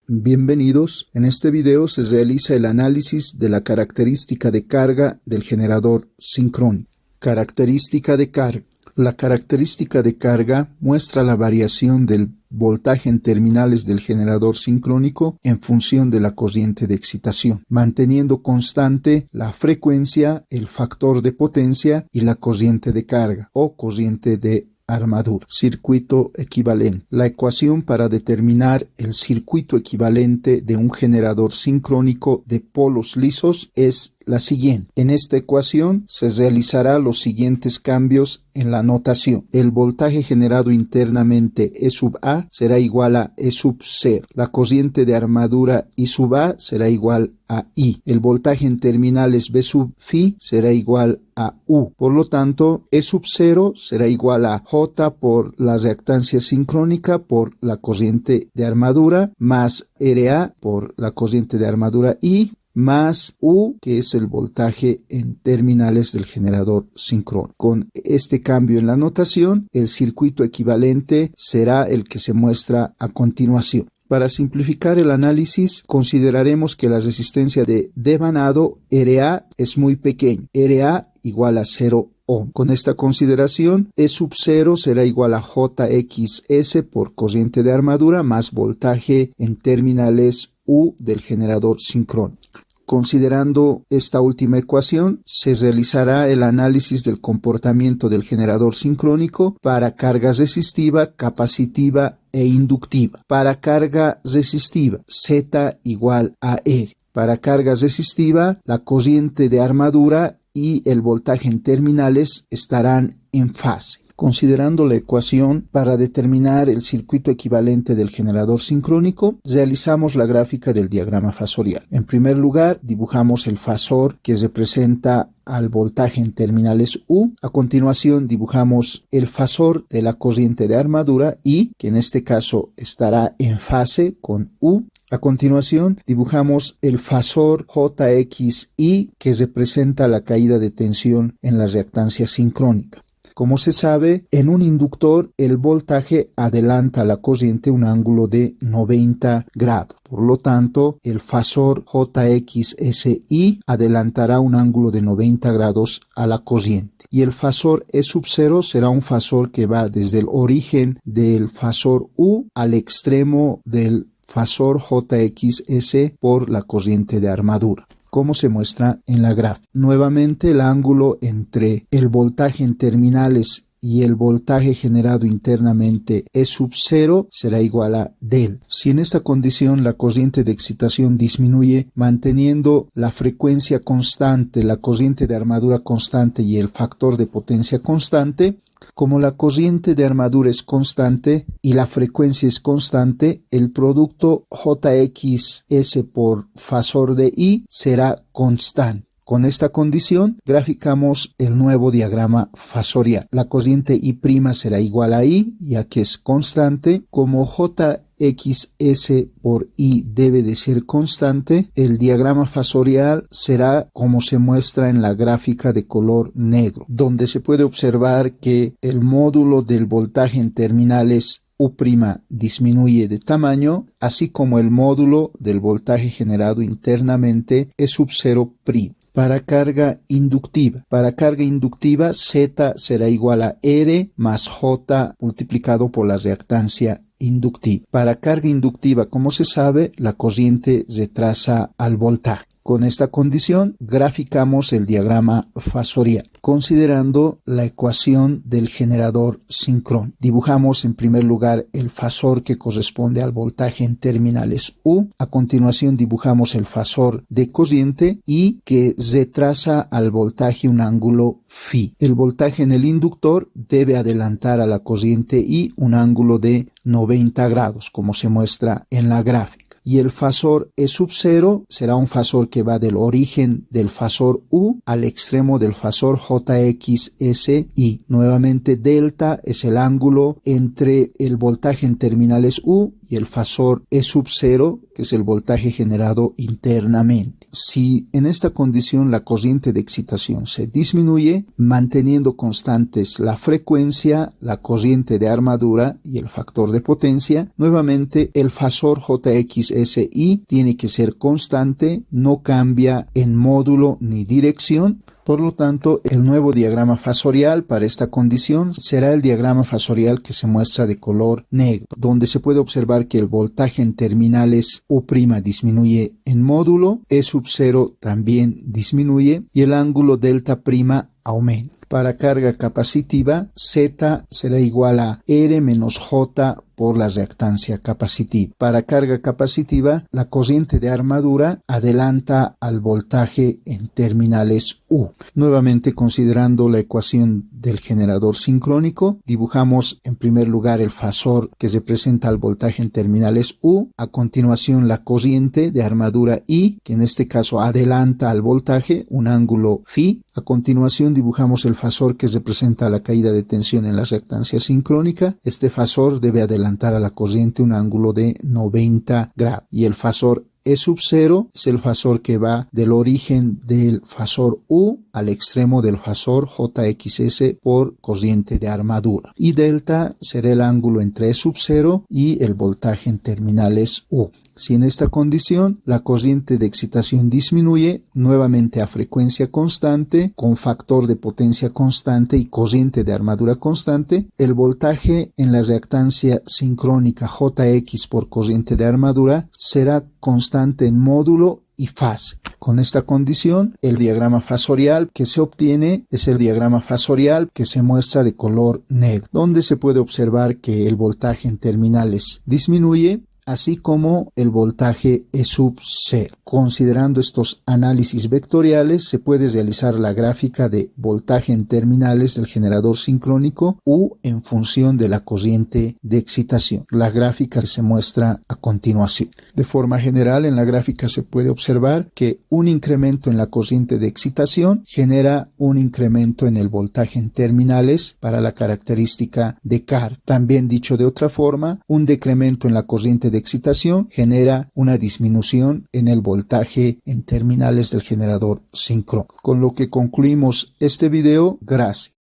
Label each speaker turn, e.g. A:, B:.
A: Bienvenidos. En este video se realiza el análisis de la característica de carga del generador sincrónico. Característica de carga. La característica de carga muestra la variación del voltaje en terminales del generador sincrónico en función de la corriente de excitación, manteniendo constante la frecuencia, el factor de potencia y la corriente de carga o corriente de armadura. Circuito equivalente. La ecuación para determinar el circuito equivalente de un generador sincrónico de polos lisos es la siguiente. En esta ecuación se realizará los siguientes cambios en la notación. El voltaje generado internamente E sub A será igual a E sub 0. La corriente de armadura I sub A será igual a I. El voltaje en terminales B sub phi será igual a U. Por lo tanto, E sub 0 será igual a J por la reactancia sincrónica por la corriente de armadura más RA por la corriente de armadura I más U, que es el voltaje en terminales del generador sincrónico. Con este cambio en la notación, el circuito equivalente será el que se muestra a continuación. Para simplificar el análisis, consideraremos que la resistencia de devanado RA es muy pequeña, RA igual a 0 ohm. Con esta consideración, E sub 0 será igual a JXS por corriente de armadura más voltaje en terminales U del generador sincrónico. Considerando esta última ecuación, se realizará el análisis del comportamiento del generador sincrónico para carga resistiva, capacitiva e inductiva. Para carga resistiva, Z igual a R. Para carga resistiva, la corriente de armadura y el voltaje en terminales estarán en fase. Considerando la ecuación para determinar el circuito equivalente del generador sincrónico, realizamos la gráfica del diagrama fasorial. En primer lugar, dibujamos el fasor que representa al voltaje en terminales U. A continuación, dibujamos el fasor de la corriente de armadura I, que en este caso estará en fase con U. A continuación, dibujamos el fasor JXI, que representa la caída de tensión en la reactancia sincrónica. Como se sabe, en un inductor el voltaje adelanta a la corriente un ángulo de 90 grados. Por lo tanto, el fasor JXSI adelantará un ángulo de 90 grados a la corriente. Y el fasor E sub 0 será un fasor que va desde el origen del fasor U al extremo del fasor JXS por la corriente de armadura, como se muestra en la gráfica. Nuevamente, el ángulo entre el voltaje en terminales y el voltaje generado internamente E sub 0 será igual a del. Si en esta condición la corriente de excitación disminuye, manteniendo la frecuencia constante, la corriente de armadura constante y el factor de potencia constante, como la corriente de armadura es constante y la frecuencia es constante, el producto JXS por fasor de I será constante. Con esta condición, graficamos el nuevo diagrama fasorial. La corriente I' será igual a I, ya que es constante. Como JXS por I debe de ser constante, el diagrama fasorial será como se muestra en la gráfica de color negro, donde se puede observar que el módulo del voltaje en terminales U' disminuye de tamaño, así como el módulo del voltaje generado internamente E sub 0'. Para carga inductiva. Para carga inductiva, Z será igual a R más J multiplicado por la reactancia inductiva. Para carga inductiva, como se sabe, la corriente retrasa al voltaje. Con esta condición, graficamos el diagrama fasorial, considerando la ecuación del generador sincrónico. Dibujamos en primer lugar el fasor que corresponde al voltaje en terminales U. A continuación, dibujamos el fasor de corriente I, que retrasa al voltaje un ángulo phi. El voltaje en el inductor debe adelantar a la corriente I un ángulo de 90 grados, como se muestra en la gráfica. Y el fasor E sub 0 será un fasor que va del origen del fasor U al extremo del fasor JXSI. Nuevamente, delta es el ángulo entre el voltaje en terminales U y el fasor E sub 0, que es el voltaje generado internamente. Si en esta condición la corriente de excitación se disminuye, manteniendo constantes la frecuencia, la corriente de armadura y el factor de potencia, nuevamente el fasor JXSI tiene que ser constante, no cambia en módulo ni dirección. Por lo tanto, el nuevo diagrama fasorial para esta condición será el diagrama fasorial que se muestra de color negro, donde se puede observar que el voltaje en terminales U' disminuye en módulo, E sub 0 también disminuye y el ángulo delta' aumenta. Para carga capacitiva, Z será igual a R menos J por la reactancia capacitiva. Para carga capacitiva, la corriente de armadura adelanta al voltaje en terminales U. Nuevamente, considerando la ecuación del generador sincrónico, dibujamos en primer lugar el fasor que representa el voltaje en terminales U, a continuación la corriente de armadura I, que en este caso adelanta al voltaje, un ángulo phi. A continuación dibujamos el fasor que representa la caída de tensión en la reactancia sincrónica. Este fasor debe adelantar a la corriente un ángulo de 90 grados. Y el fasor E sub 0 es el fasor que va del origen del fasor U al extremo del fasor JXS por corriente de armadura. Y delta será el ángulo entre E sub 0 y el voltaje en terminales U. Si en esta condición la corriente de excitación disminuye, nuevamente a frecuencia constante, con factor de potencia constante y corriente de armadura constante, el voltaje en la reactancia sincrónica JX por corriente de armadura será constante en módulo y fase. Con esta condición, el diagrama fasorial que se obtiene es el diagrama fasorial que se muestra de color negro, donde se puede observar que el voltaje en terminales disminuye, así como el voltaje E sub 0. Considerando estos análisis vectoriales, se puede realizar la gráfica de voltaje en terminales del generador sincrónico U en función de la corriente de excitación. La gráfica se muestra a continuación. De forma general, en la gráfica se puede observar que un incremento en la corriente de excitación genera un incremento en el voltaje en terminales para la característica de carga. También dicho de otra forma, un decremento en la corriente de excitación genera una disminución en el voltaje en terminales del generador sincrónico. Con lo que concluimos este video. Gracias.